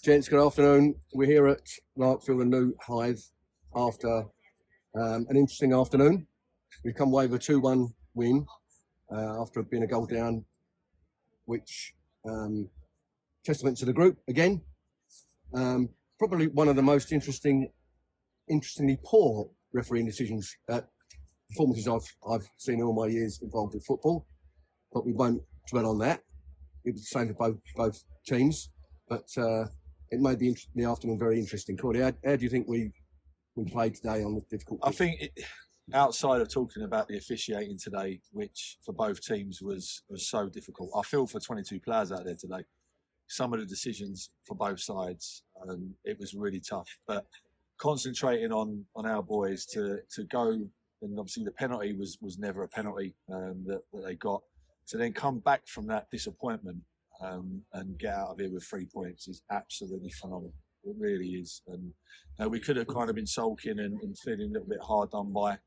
Gents, good afternoon. We're here at Larkfield and New Hythe after an interesting afternoon. We've come away with a 2-1 win after being a goal down, which testament to the group again. Probably one of the most interestingly poor refereeing decisions, performances I've seen in all my years involved with football, but we won't dwell on that. It was the same for both teams, but it made the afternoon very interesting. Corey, how do you think we played today on the difficult pitch? I think outside of talking about the officiating today, which for both teams was so difficult, I feel for 22 players out there today. Some of the decisions for both sides, it was really tough. But concentrating on our boys to go, and obviously the penalty was never a penalty that they got. To then come back from that disappointment and get out of here with 3 points is absolutely phenomenal. It really is. And we could have kind of been sulking and feeling a little bit hard done by,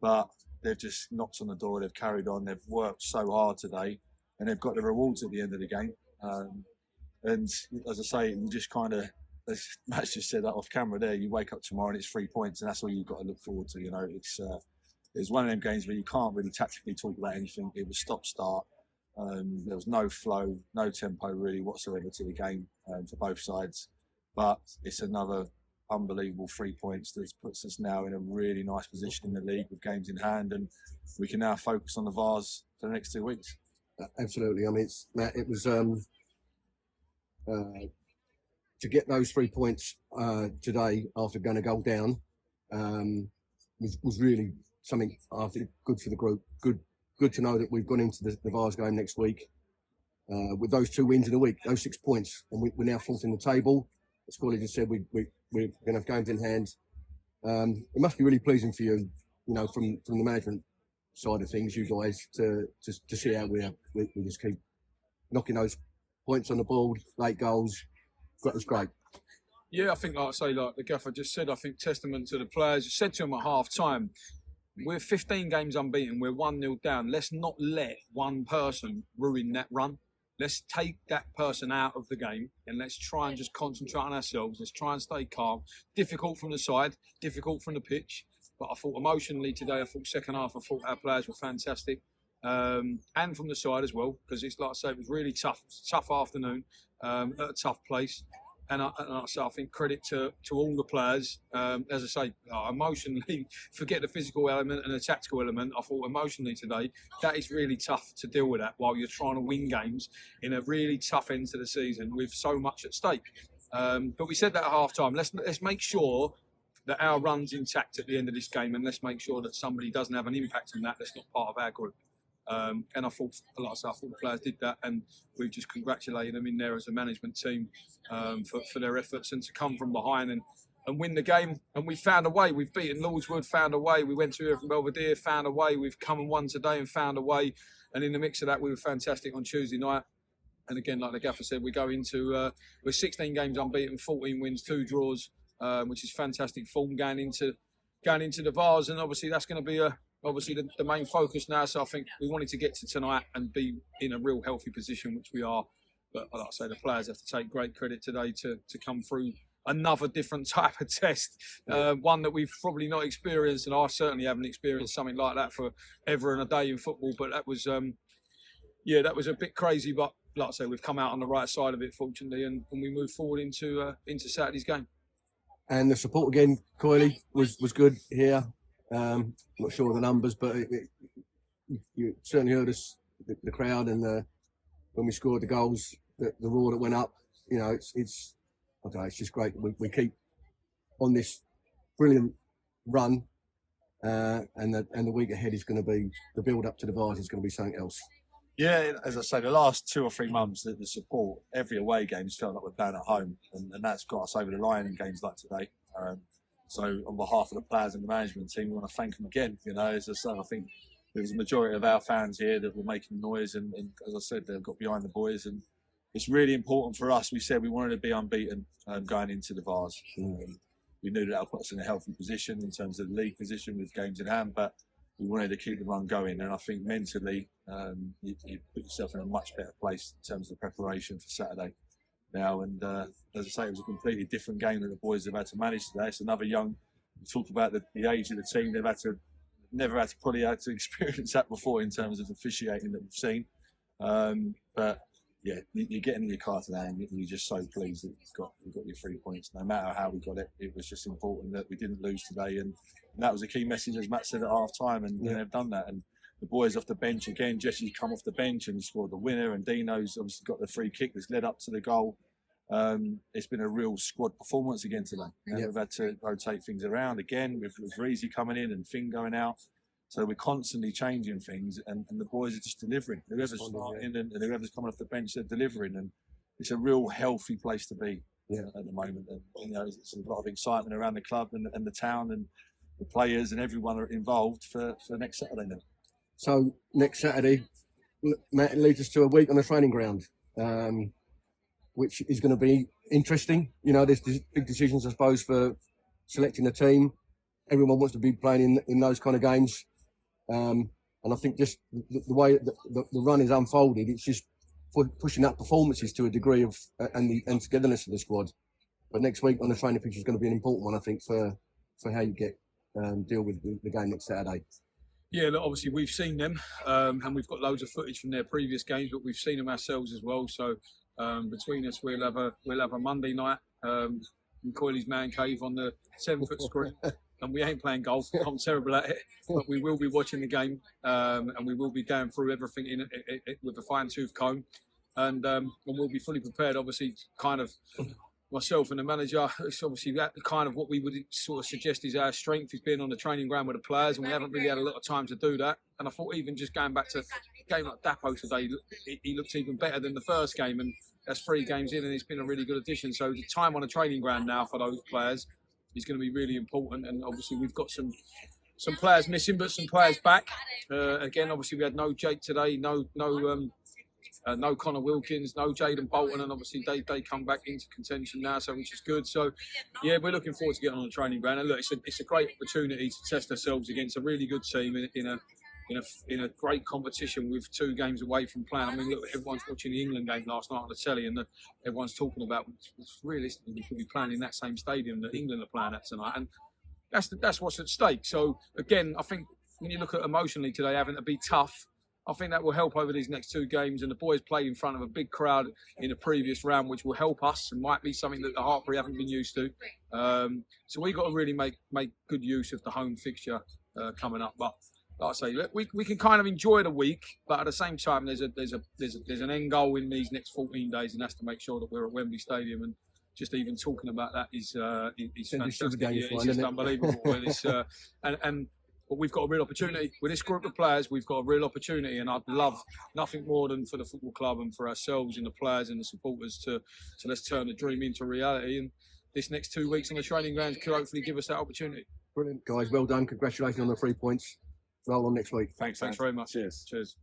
but they've just knocked on the door. They've carried on. They've worked so hard today, and they've got the rewards at the end of the game. And as I say, we just kind of, as Matt just said that off camera there, you wake up tomorrow and it's 3 points, and that's all you've got to look forward to. You know, it's one of them games where you can't really tactically talk about anything. It was stop-start. There was no flow, no tempo really whatsoever to the game for both sides. But it's another unbelievable 3 points that puts us now in a really nice position in the league with games in hand, and we can now focus on the Vars for the next 2 weeks. Absolutely. I mean, Matt, it was to get those 3 points today after going a goal down was really something I think good for the group. Good to know that we've gone into the Vars game next week with those 2 wins in a week, those 6 points, and we're now fourth in the table. As Corley just said, we're going to have games in hand. It must be really pleasing for you, you know, from the management side of things, you guys, to see how we just keep knocking those points on the board, late goals. It's great. Yeah, I think, like I say, like the gaffer just said, I think testament to the players. You said to them at half time, we're 15 games unbeaten, we're 1-0 down. Let's not let one person ruin that run. Let's take that person out of the game and let's try and just concentrate on ourselves. Let's try and stay calm. Difficult from the side, difficult from the pitch. But I thought emotionally today, I thought second half, I thought our players were fantastic. And from the side as well, because it's like I say, it was really tough. It was a tough afternoon at a tough place. And I think credit to all the players. As I say, emotionally, forget the physical element and the tactical element. I thought emotionally today, that is really tough to deal with that while you're trying to win games in a really tough end to the season with so much at stake. But we said that at half time. Let's make sure that our run's intact at the end of this game, and let's make sure that somebody doesn't have an impact on that that's not part of our group. And I thought, like I said, I thought the players did that, and we've just congratulated them in there as a management team for their efforts and to come from behind and win the game. And we found a way. We've beaten Lordswood, found a way. We went to from Belvedere, found a way. We've come and won today and found a way. And in the mix of that, we were fantastic on Tuesday night. And again, like the gaffer said, we go into we're 16 games unbeaten, 14 wins, 2 draws, which is fantastic form going into the Vars. And obviously, that's going to be obviously the main focus now. So I think we wanted to get to tonight and be in a real healthy position, which we are. But like I say, the players have to take great credit today to come through another different type of test, one that we've probably not experienced, and I certainly haven't experienced something like that for ever and a day in football. But that was, that was a bit crazy. But like I say, we've come out on the right side of it, fortunately, and we move forward into Saturday's game. And the support again, Coyley, was good here. Not sure of the numbers, but you certainly heard us, the crowd, and when we scored the goals, the roar that went up. You know, it's just great. We keep on this brilliant run, and the week ahead is going to be, the build up to the Vars is going to be something else. Yeah, as I say, the last 2 or 3 months, the support, every away game's felt like we're playing at home, and that's got us over the line in games like today. So on behalf of the players and the management team, we want to thank them again. You know, as I said, I think there was a majority of our fans here that were making noise, and as I said, they've got behind the boys, and it's really important for us. We said we wanted to be unbeaten going into the Vars. We knew that put us in a healthy position in terms of the league position with games in hand, but we wanted to keep the run going. And I think mentally, you put yourself in a much better place in terms of the preparation for Saturday. now. And as I say, it was a completely different game that the boys have had to manage today. It's another young. We talk about the age of the team. They've never had to probably had to experience that before in terms of officiating that we've seen. But yeah, you're getting in your car today, and you're just so pleased that you've got your 3 points. No matter how we got it, it was just important that we didn't lose today, and that was a key message, as Matt said at half time. And they've done that. And the boys off the bench again. Jesse's come off the bench and scored the winner, and Dino's obviously got the free kick that's led up to the goal. It's been a real squad performance again today. We've had to rotate things around again with Reezy coming in and Finn going out. So we're constantly changing things, and the boys are just delivering. Whoever's starting and whoever's coming off the bench, they're delivering, and it's a real healthy place to be at the moment. And it's a lot of excitement around the club and the town and the players and everyone are involved for next Saturday now. So next Saturday, Matt, leads us to a week on the training ground, which is going to be interesting. There's big decisions, I suppose, for selecting a team. Everyone wants to be playing in those kind of games. And I think just the way the run is unfolded, it's just pushing up performances to a degree of and togetherness of the squad. But next week on the training pitch is going to be an important one, I think, for how you deal with the game next Saturday. Yeah, look, obviously we've seen them, and we've got loads of footage from their previous games, but we've seen them ourselves as well. So between us, we'll have a Monday night in Coyley's Man Cave on the 7-foot screen. And we ain't playing golf. I'm terrible at it, but we will be watching the game, and we will be going through everything in it with a fine-tooth comb, and we'll be fully prepared. Obviously, kind of myself and the manager. It's obviously that kind of what we would sort of suggest is our strength is being on the training ground with the players, and we haven't really had a lot of time to do that. And I thought even just going back to a game like Dapo today, he looked even better than the first game, and that's 3 games in, and it's been a really good addition. So the time on the training ground now for those players is going to be really important, and obviously we've got some players missing, but some players back. Again, obviously we had no Jake today, no Connor Wilkins, no Jaden Bolton, and obviously they come back into contention now, so which is good. So yeah, we're looking forward to getting on the training ground. And look, it's a great opportunity to test ourselves against a really good team in a great competition with 2 games away from playing. I mean, look, everyone's watching the England game last night on the telly, and everyone's talking about realistically we could be playing in that same stadium that England are playing at tonight, and that's what's at stake. So again, I think when you look at emotionally today having to be tough, I think that will help over these next 2 games, and the boys played in front of a big crowd in the previous round, which will help us and might be something that the Hartpury haven't been used to. So we've got to really make good use of the home fixture coming up. But like I say, look, we can kind of enjoy the week, but at the same time, there's an end goal in these next 14 days, and that's to make sure that we're at Wembley Stadium. And just even talking about that is fantastic. It's just unbelievable. But we've got a real opportunity with this group of players. We've got a real opportunity, and I'd love nothing more than for the football club and for ourselves and the players and the supporters to let's turn the dream into reality. And this next 2 weeks on the training grounds could hopefully give us that opportunity. Brilliant, guys. Well done. Congratulations on the 3 points. Roll on next week. Thanks very much. Cheers.